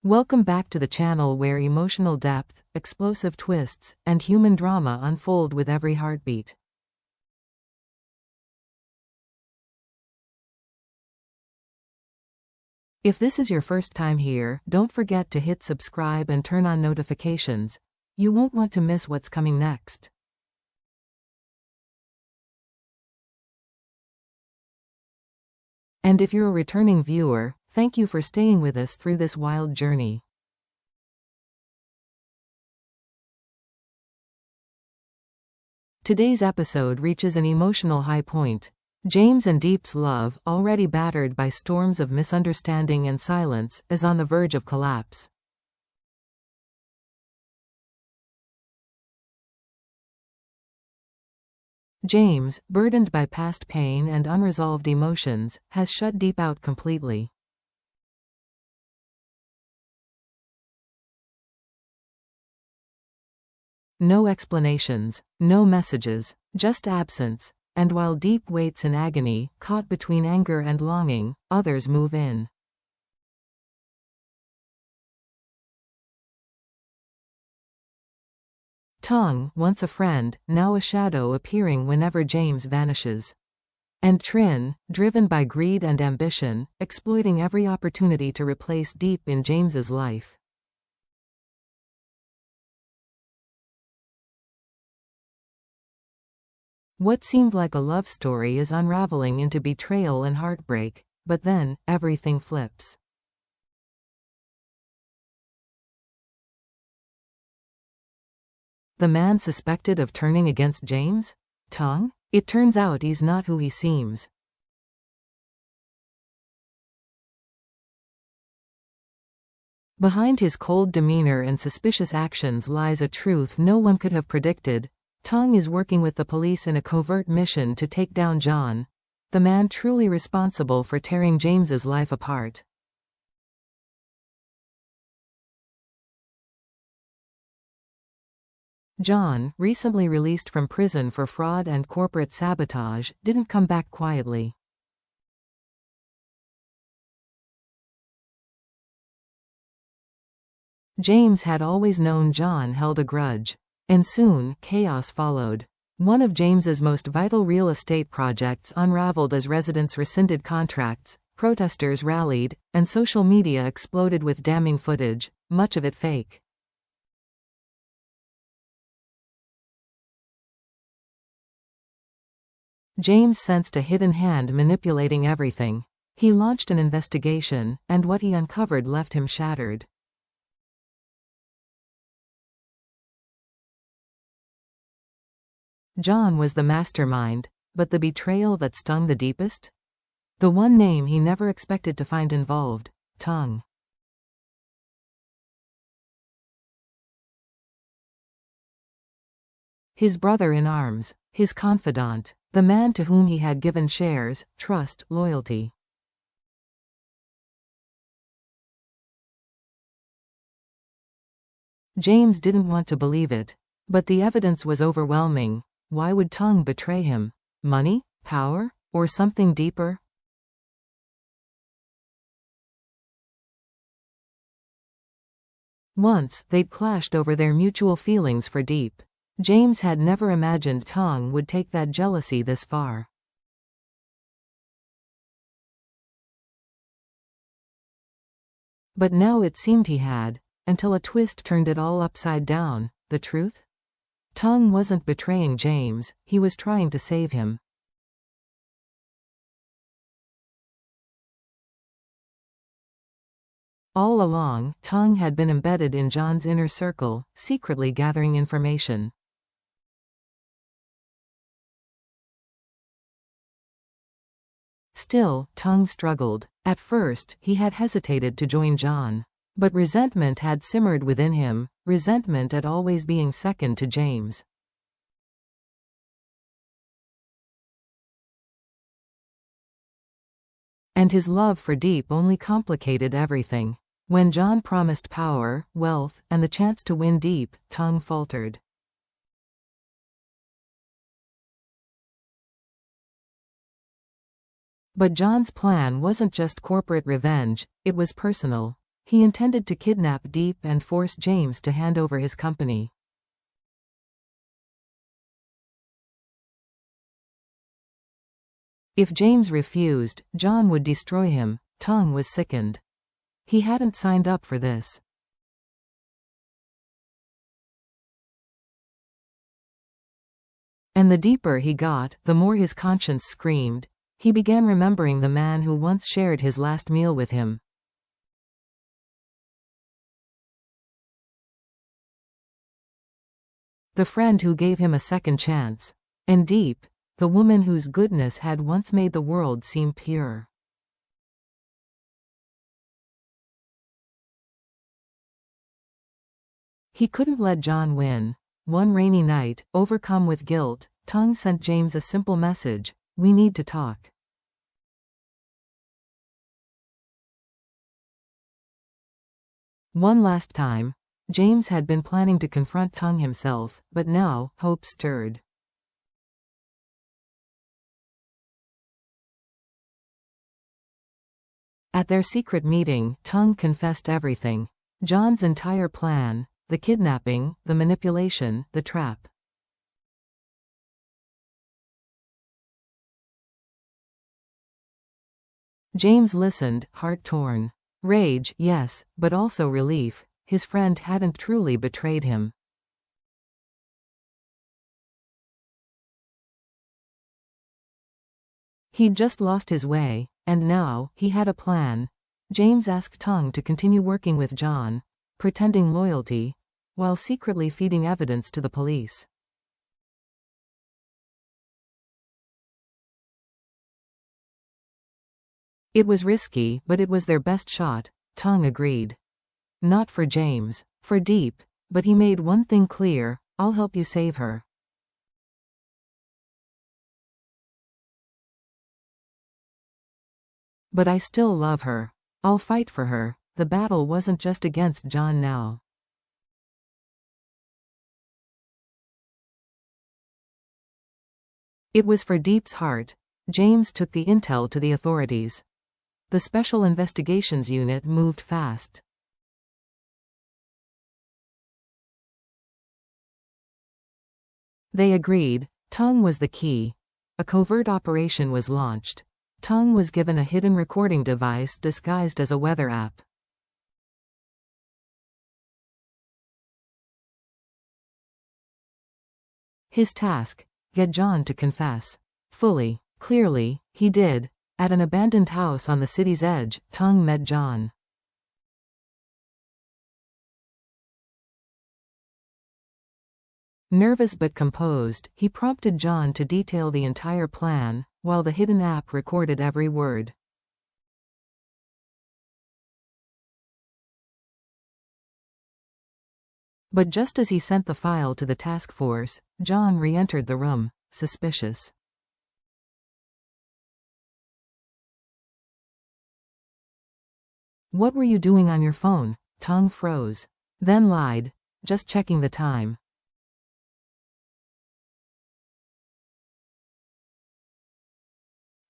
Welcome back to the channel where emotional depth, explosive twists, and human drama unfold with every heartbeat. If this is your first time here, don't forget to hit subscribe and turn on notifications. You won't want to miss what's coming next. And if you're a returning viewer, thank you for staying with us through this wild journey. Today's episode reaches an emotional high point. James and Diep's love, already battered by storms of misunderstanding and silence, is on the verge of collapse. James, burdened by past pain and unresolved emotions, has shut Diep out completely. No explanations, no messages, just absence, and while Diep waits in agony, caught between anger and longing, others move in. Tùng, once a friend, now a shadow appearing whenever James vanishes. And Trinh, driven by greed and ambition, exploiting every opportunity to replace Diep in James's life. What seemed like a love story is unraveling into betrayal and heartbreak, but then, everything flips. The man suspected of turning against James? Tùng? It turns out he's not who he seems. Behind his cold demeanor and suspicious actions lies a truth no one could have predicted. Tùng is working with the police in a covert mission to take down John, the man truly responsible for tearing James's life apart. John, recently released from prison for fraud and corporate sabotage, didn't come back quietly. James had always known John held a grudge. And soon, chaos followed. One of James's most vital real estate projects unraveled as residents rescinded contracts, protesters rallied, and social media exploded with damning footage, much of it fake. James sensed a hidden hand manipulating everything. He launched an investigation, and what he uncovered left him shattered. John was the mastermind, but the betrayal that stung the deepest? The one name he never expected to find involved, Tùng. His brother in arms, his confidant, the man to whom he had given shares, trust, loyalty. James didn't want to believe it, but the evidence was overwhelming. Why would Tùng betray him? Money? Power? Or something deeper? Once, they'd clashed over their mutual feelings for Diep. James had never imagined Tùng would take that jealousy this far. But now it seemed he had, until a twist turned it all upside down. The truth? Tùng wasn't betraying James, he was trying to save him. All along, Tùng had been embedded in John's inner circle, secretly gathering information. Still, Tùng struggled. At first, he had hesitated to join John. But resentment had simmered within him, resentment at always being second to James. And his love for Diep only complicated everything. When John promised power, wealth, and the chance to win Diep, Tùng faltered. But John's plan wasn't just corporate revenge, it was personal. He intended to kidnap Diep and force James to hand over his company. If James refused, John would destroy him. Tùng was sickened. He hadn't signed up for this. And the deeper he got, the more his conscience screamed. He began remembering the man who once shared his last meal with him. The friend who gave him a second chance. And Diep, the woman whose goodness had once made the world seem pure. He couldn't let John win. One rainy night, overcome with guilt, Tùng sent James a simple message: "We need to talk." One last time. James had been planning to confront Tùng himself, but now, hope stirred. At their secret meeting, Tùng confessed everything. John's entire plan, the kidnapping, the manipulation, the trap. James listened, heart torn. Rage, yes, but also relief. His friend hadn't truly betrayed him. He'd just lost his way, and now, he had a plan. James asked Tùng to continue working with John, pretending loyalty, while secretly feeding evidence to the police. It was risky, but it was their best shot. Tùng agreed. Not for James. For Diep. But he made one thing clear: "I'll help you save her." "But I still love her. I'll fight for her." The battle wasn't just against John now. It was for Diep's heart. James took the intel to the authorities. The Special Investigations Unit moved fast. They agreed. Tùng was the key. A covert operation was launched. Tùng was given a hidden recording device disguised as a weather app. His task: get John to confess. Fully, clearly, he did. At an abandoned house on the city's edge, Tùng met John. Nervous but composed, he prompted John to detail the entire plan, while the hidden app recorded every word. But just as he sent the file to the task force, John re-entered the room, suspicious. "What were you doing on your phone?" Tùng froze. Then lied. "Just checking the time."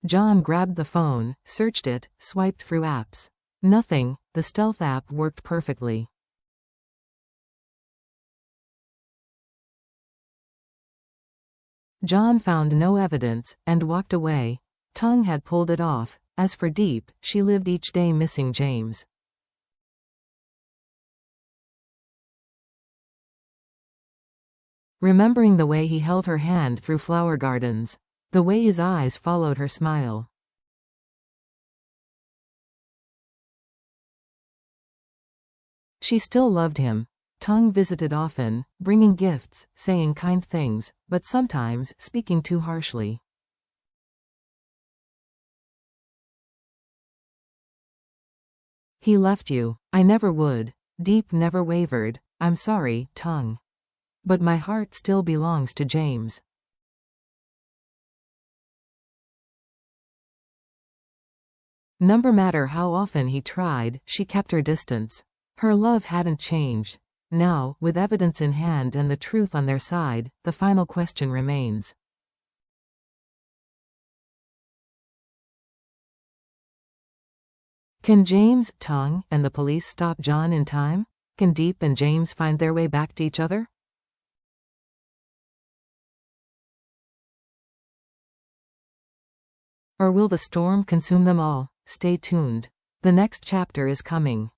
John grabbed the phone, searched it, swiped through apps. Nothing. The stealth app worked perfectly. John found no evidence, and walked away. Tùng had pulled it off. As for Diep, she lived each day missing James. Remembering the way he held her hand through flower gardens. The way his eyes followed her smile. She still loved him. Tùng visited often, bringing gifts, saying kind things, but sometimes speaking too harshly. "He left you." "I never would." Diep never wavered. "I'm sorry, Tùng. But my heart still belongs to James." No matter how often he tried, she kept her distance. Her love hadn't changed. Now, with evidence in hand and the truth on their side, the final question remains. Can James, Tong, and the police stop John in time? Can Diep and James find their way back to each other? Or will the storm consume them all? Stay tuned. The next chapter is coming.